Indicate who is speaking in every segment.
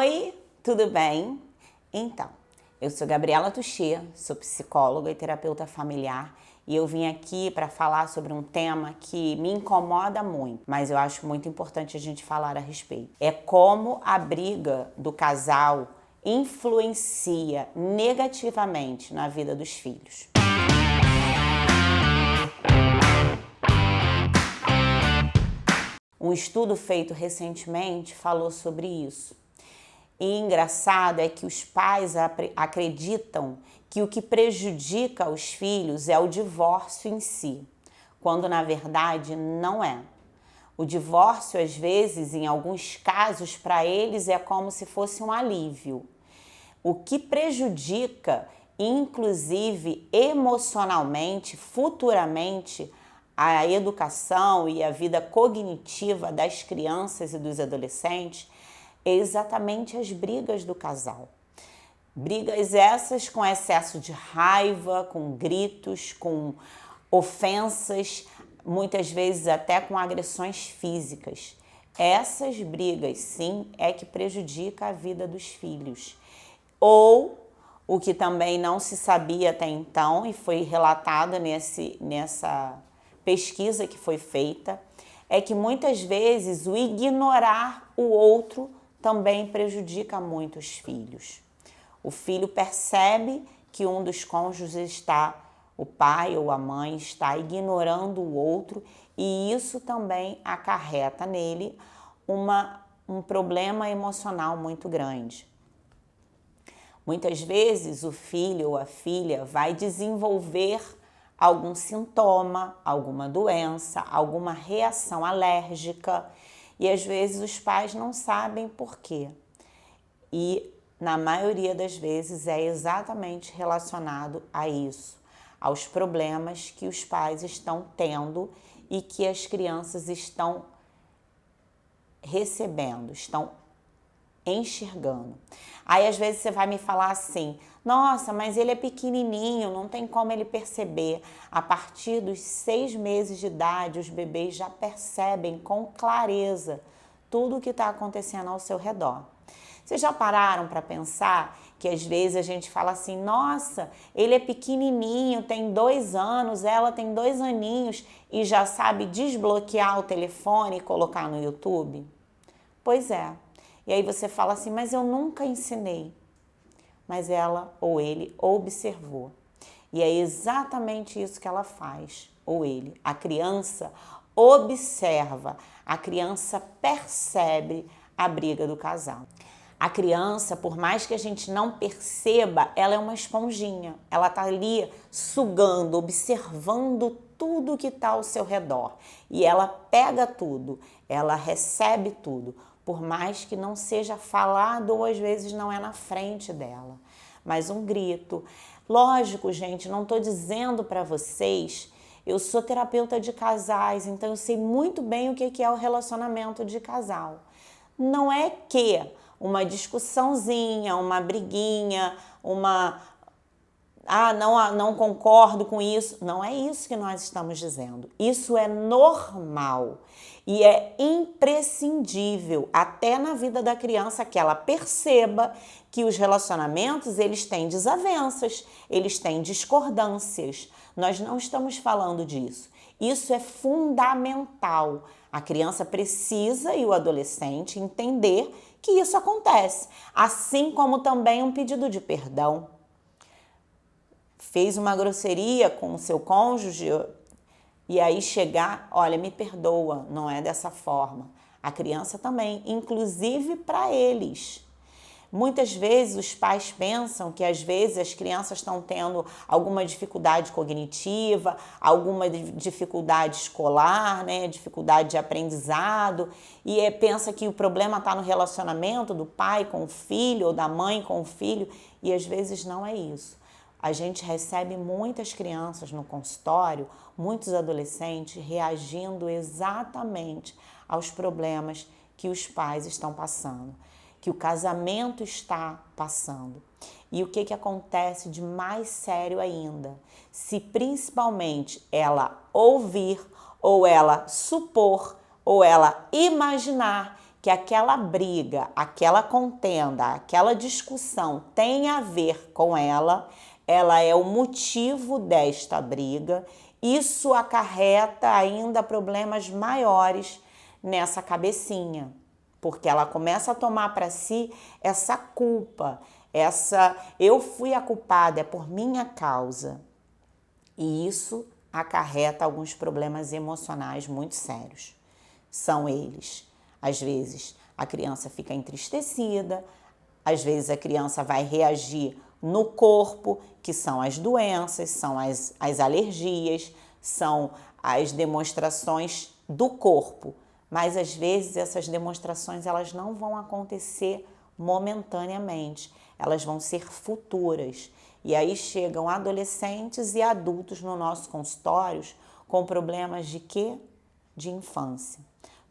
Speaker 1: Oi, tudo bem? Então, eu sou Gabriela Tuchê, sou psicóloga e terapeuta familiar e eu vim aqui para falar sobre um tema que me incomoda muito, mas eu acho muito importante a gente falar a respeito. É como a briga do casal influencia negativamente na vida dos filhos. Um estudo feito recentemente falou sobre isso. E engraçado é que os pais acreditam que o que prejudica os filhos é o divórcio em si, quando na verdade não é. O divórcio, às vezes, em alguns casos, para eles é como se fosse um alívio. O que prejudica, inclusive emocionalmente, futuramente, a educação e a vida cognitiva das crianças e dos adolescentes é exatamente as brigas do casal. Brigas essas com excesso de raiva, com gritos, com ofensas, muitas vezes até com agressões físicas. Essas brigas, sim, é que prejudica a vida dos filhos. Ou o que também não se sabia até então e foi relatado nessa pesquisa que foi feita, é que muitas vezes o ignorar o outro também prejudica muito os filhos. O filho percebe que um dos cônjuges o pai ou a mãe está ignorando o outro e isso também acarreta nele um problema emocional muito grande. Muitas vezes o filho ou a filha vai desenvolver algum sintoma, alguma doença, alguma reação alérgica e às vezes os pais não sabem por quê. E na maioria das vezes é exatamente relacionado a isso, aos problemas que os pais estão tendo e que as crianças estão recebendo, estão enxergando. Aí às vezes você vai me falar assim, nossa, mas ele é pequenininho, não tem como ele perceber. A partir dos 6 meses de idade, os bebês já percebem com clareza tudo o que está acontecendo ao seu redor. Vocês já pararam para pensar que às vezes a gente fala assim, nossa, ele é pequenininho, tem 2 anos, ela tem 2 aninhos e já sabe desbloquear o telefone e colocar no YouTube? Pois é. E aí você fala assim, mas eu nunca ensinei. Mas ela ou ele observou. E é exatamente isso que ela faz, ou ele. A criança observa, a criança percebe a briga do casal. A criança, por mais que a gente não perceba, ela é uma esponjinha. Ela está ali sugando, observando tudo que está ao seu redor. E ela pega tudo, ela recebe tudo. Por mais que não seja falado ou às vezes não é na frente dela. Mas um grito. Lógico, gente, não estou dizendo para vocês, eu sou terapeuta de casais, então eu sei muito bem o que é o relacionamento de casal. Não é que uma discussãozinha, uma briguinha, não concordo com isso. Não é isso que nós estamos dizendo. Isso é normal e é imprescindível até na vida da criança que ela perceba que os relacionamentos, eles têm desavenças, eles têm discordâncias. Nós não estamos falando disso. Isso é fundamental. A criança precisa e o adolescente entender que isso acontece, assim como também um pedido de perdão. Fez uma grosseria com o seu cônjuge e aí chegar, olha, me perdoa, não é dessa forma. A criança também, inclusive para eles. Muitas vezes os pais pensam que às vezes as crianças estão tendo alguma dificuldade cognitiva, alguma dificuldade escolar, né, dificuldade de aprendizado e pensa que o problema está no relacionamento do pai com o filho ou da mãe com o filho e às vezes não é isso. A gente recebe muitas crianças no consultório, muitos adolescentes reagindo exatamente aos problemas que os pais estão passando, que o casamento está passando. E o que acontece de mais sério ainda? Se principalmente ela ouvir ou ela supor ou ela imaginar que aquela briga, aquela contenda, aquela discussão tem a ver com ela é o motivo desta briga, isso acarreta ainda problemas maiores nessa cabecinha, porque ela começa a tomar para si essa culpa, eu fui a culpada, é por minha causa. E isso acarreta alguns problemas emocionais muito sérios. São eles, às vezes a criança fica entristecida, às vezes a criança vai reagir no corpo, que são as doenças, são as alergias, são as demonstrações do corpo. Mas às vezes essas demonstrações elas não vão acontecer momentaneamente, elas vão ser futuras. E aí chegam adolescentes e adultos no nosso consultórios com problemas de quê? De infância.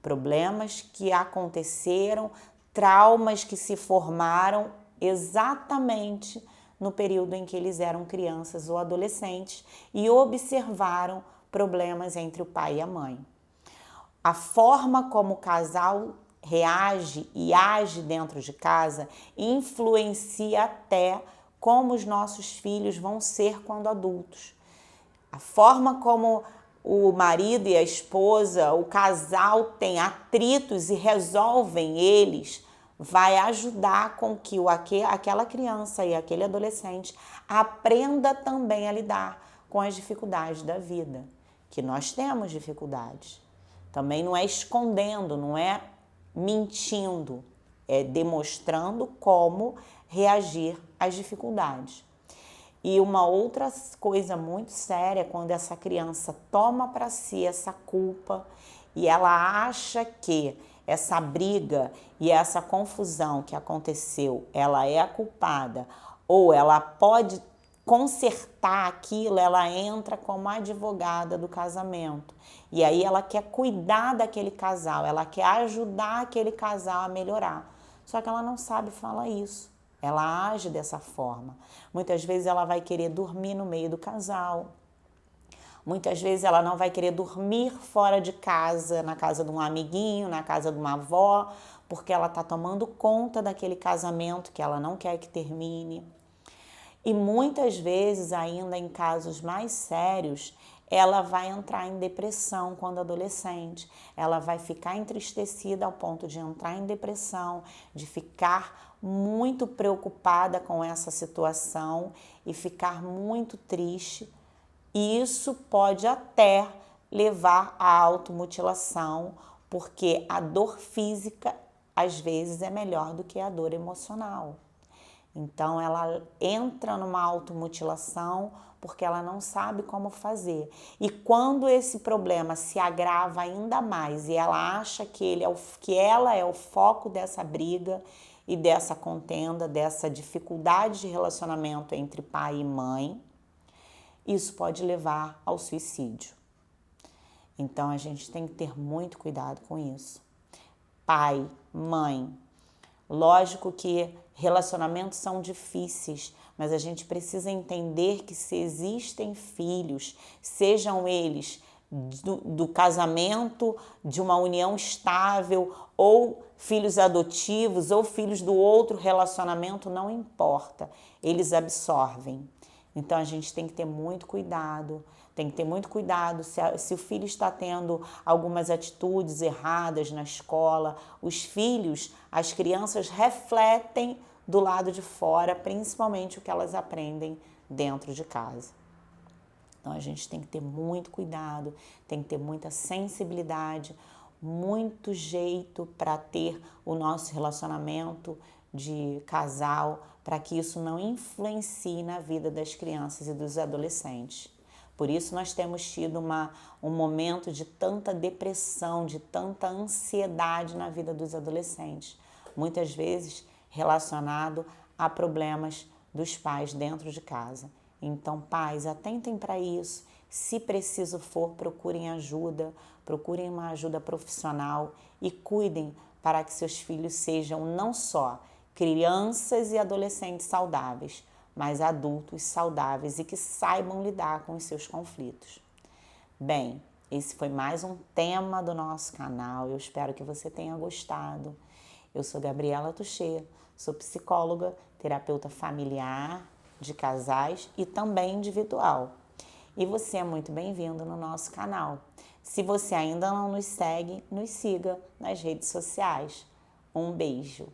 Speaker 1: Problemas que aconteceram, traumas que se formaram exatamente no período em que eles eram crianças ou adolescentes e observaram problemas entre o pai e a mãe. A forma como o casal reage e age dentro de casa influencia até como os nossos filhos vão ser quando adultos. A forma como o marido e a esposa, o casal tem atritos e resolvem eles, vai ajudar com que aquela criança e aquele adolescente aprenda também a lidar com as dificuldades da vida, que nós temos dificuldades. Também não é escondendo, não é mentindo, é demonstrando como reagir às dificuldades. E uma outra coisa muito séria é quando essa criança toma para si essa culpa e ela acha que essa briga e essa confusão que aconteceu, ela é a culpada ou ela pode consertar aquilo, ela entra como advogada do casamento. E aí ela quer cuidar daquele casal, ela quer ajudar aquele casal a melhorar. Só que ela não sabe falar isso. Ela age dessa forma. Muitas vezes ela vai querer dormir no meio do casal. Muitas vezes ela não vai querer dormir fora de casa, na casa de um amiguinho, na casa de uma avó, porque ela está tomando conta daquele casamento que ela não quer que termine. E muitas vezes, ainda em casos mais sérios, ela vai entrar em depressão quando adolescente. Ela vai ficar entristecida ao ponto de entrar em depressão, de ficar muito preocupada com essa situação e ficar muito triste. E isso pode até levar à automutilação, porque a dor física às vezes é melhor do que a dor emocional. Então ela entra numa automutilação porque ela não sabe como fazer. E quando esse problema se agrava ainda mais e ela acha que ela é o foco dessa briga e dessa contenda, dessa dificuldade de relacionamento entre pai e mãe, isso pode levar ao suicídio. Então a gente tem que ter muito cuidado com isso. Pai, mãe, lógico que relacionamentos são difíceis, mas a gente precisa entender que se existem filhos, sejam eles do casamento, de uma união estável, ou filhos adotivos, ou filhos do outro relacionamento, não importa, eles absorvem. Então a gente tem que ter muito cuidado, se o filho está tendo algumas atitudes erradas na escola. Os filhos, as crianças refletem do lado de fora, principalmente o que elas aprendem dentro de casa. Então a gente tem que ter muito cuidado, tem que ter muita sensibilidade, muito jeito para ter o nosso relacionamento de casal, para que isso não influencie na vida das crianças e dos adolescentes. Por isso nós temos tido um momento de tanta depressão, de tanta ansiedade na vida dos adolescentes, muitas vezes relacionado a problemas dos pais dentro de casa. Então, pais, atentem para isso. Se preciso for, procurem uma ajuda profissional e cuidem para que seus filhos sejam não só crianças e adolescentes saudáveis, mas adultos saudáveis e que saibam lidar com os seus conflitos. Bem, esse foi mais um tema do nosso canal. Eu espero que você tenha gostado. Eu sou Gabriela Tuchê, sou psicóloga, terapeuta familiar, de casais e também individual. E você é muito bem-vindo no nosso canal. Se você ainda não nos segue, nos siga nas redes sociais. Um beijo!